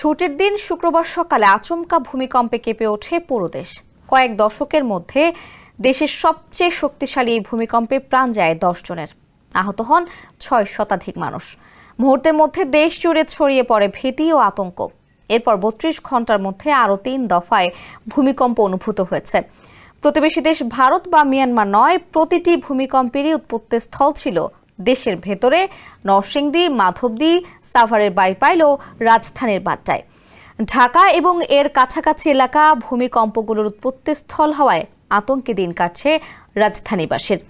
ছুটির দিন শুক্রবার সকালে আচমকা ভূমিকম্পে কেঁপে ওঠে পুরো দেশ। কয়েক দশকের মধ্যে দেশের সবচেয়ে শক্তিশালী এই ভূমিকম্পে প্রাণ যায় 10 জনের, আহত হন 6 শতাধিক মানুষ। মুহূর্তের মধ্যে দেশ জুড়ে ছড়িয়ে পড়ে ভীতি ও আতঙ্ক। এরপর 32 ঘন্টার মধ্যে আরও 3 দফায় ভূমিকম্প অনুভূত হয়েছে। প্রতিবেশী দেশ ভারত বা মিয়ানমার নয়, প্রতিটি ভূমিকম্পেরই উৎপত্তি স্থল ছিল দেশের ভেতরে নরসিংদী, মাধবদী, সাভারের বাইপাইল ও রাজধানীর বাড্ডায়। ঢাকা এবং এর কাছাকাছি এলাকা ভূমিকম্পগুলোর উৎপত্তি স্থল হওয়ায় আতঙ্কে দিন কাটছে রাজধানীবাসীর।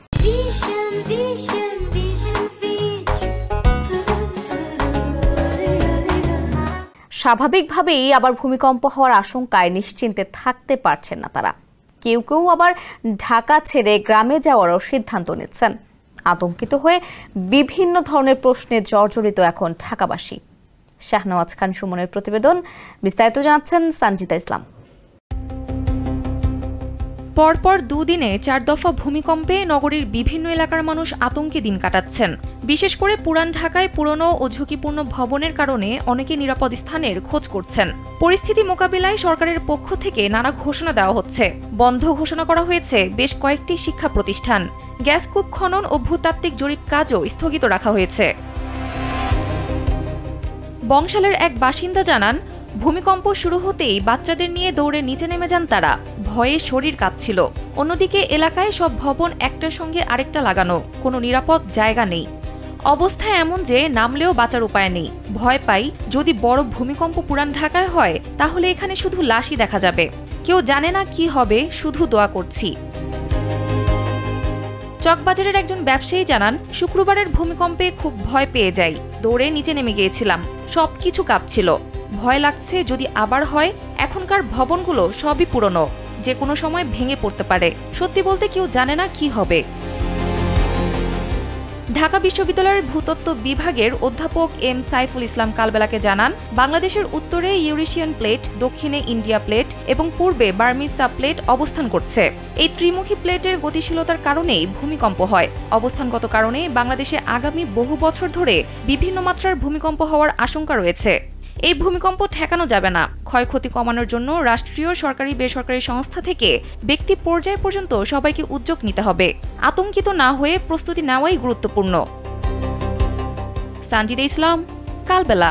স্বাভাবিকভাবেই আবার ভূমিকম্প হওয়ার আশঙ্কায় নিশ্চিন্তে থাকতে পারছেন না তারা। কেউ কেউ আবার ঢাকা ছেড়ে গ্রামে যাওয়ারও সিদ্ধান্ত নিচ্ছেন। আতঙ্কিত হয়ে বিভিন্ন ধরনের প্রশ্নে জর্জরিত এখন ঢাকাবাসী। শাহনওয়াজ খান সুমনের প্রতিবেদন, বিস্তারিত জানাচ্ছেন সঞ্জিতা ইসলাম। পরপর দুদিনে 4 দফা ভূমিকম্পে নগরীর বিভিন্ন এলাকার মানুষ আতঙ্কে দিন কাটাচ্ছেন। বিশেষ করে পুরান ঢাকায় পুরনো ও ঝুঁকিপূর্ণ ভবনের কারণে অনেকে নিরাপদ স্থানের খোঁজ করছেন। পরিস্থিতি মোকাবিলায় সরকারের পক্ষ থেকে নানা ঘোষণা দেওয়া হচ্ছে। বন্ধ ঘোষণা করা হয়েছে বেশ কয়েকটি শিক্ষা প্রতিষ্ঠান। গ্যাসকূপ খনন ও ভূতাত্ত্বিক জরিপ কাজও স্থগিত রাখা হয়েছে। বংশালের এক বাসিন্দা জানান, ভূমিকম্প শুরু হতেই বাচ্চাদের নিয়ে দৌড়ে নিচে নেমে যান তারা। ভয়ে শরীর কাঁপছিল। অন্যদিকে এলাকায় সব ভবন একটার সঙ্গে আরেকটা লাগানো, কোনো নিরাপদ জায়গা নেই। অবস্থা এমন যে নামলেও বাঁচার উপায় নেই। ভয় পাই যদি বড় ভূমিকম্প পুরান ঢাকায় হয় তাহলে এখানে শুধু লাশই দেখা যাবে। কেউ জানে না কি হবে, শুধু দোয়া করছি। চকবাজারের একজন ব্যবসায়ী জানান, শুক্রবারের ভূমিকম্পে খুব ভয় পেয়ে যাই। দৌড়ে নিচে নেমে গিয়েছিলাম, সবকিছু কাঁপছিল। ভয় লাগছে যদি আবার হয়। এখনকার ভবনগুলো সবই পুরনো, যে কোনো সময় ভেঙে পড়তে পারে। সত্যি বলতে কেউ জানে না কি হবে। ঢাকা বিশ্ববিদ্যালয়ের ভূতত্ত্ব বিভাগের অধ্যাপক এম সাইফুল ইসলাম কালবেলাকে জানান, বাংলাদেশের উত্তরে ইউরেশিয়ান প্লেট, দক্ষিণে ইন্ডিয়া প্লেট এবং পূর্বে বার্মিজ সাবপ্লেট অবস্থান করছে। এই ত্রিমুখী প্লেটের গতিশীলতার কারণেই ভূমিকম্প হয়। অবস্থানগত কারণে বাংলাদেশে আগামী বহু বছর ধরে বিভিন্ন মাত্রার ভূমিকম্প হওয়ার আশঙ্কা রয়েছে। এই ভূমিকম্প ঠেকানো যাবে না। ক্ষয়ক্ষতি কমানোর জন্য রাষ্ট্রীয়, সরকারি, বেসরকারি সংস্থা থেকে ব্যক্তি পর্যায় পর্যন্ত সবাইকে উদ্যোগ নিতে হবে। আতঙ্কিত না হয়ে প্রস্তুতি নেওয়াই গুরুত্বপূর্ণ। সঞ্জিতা ইসলাম, কালবেলা।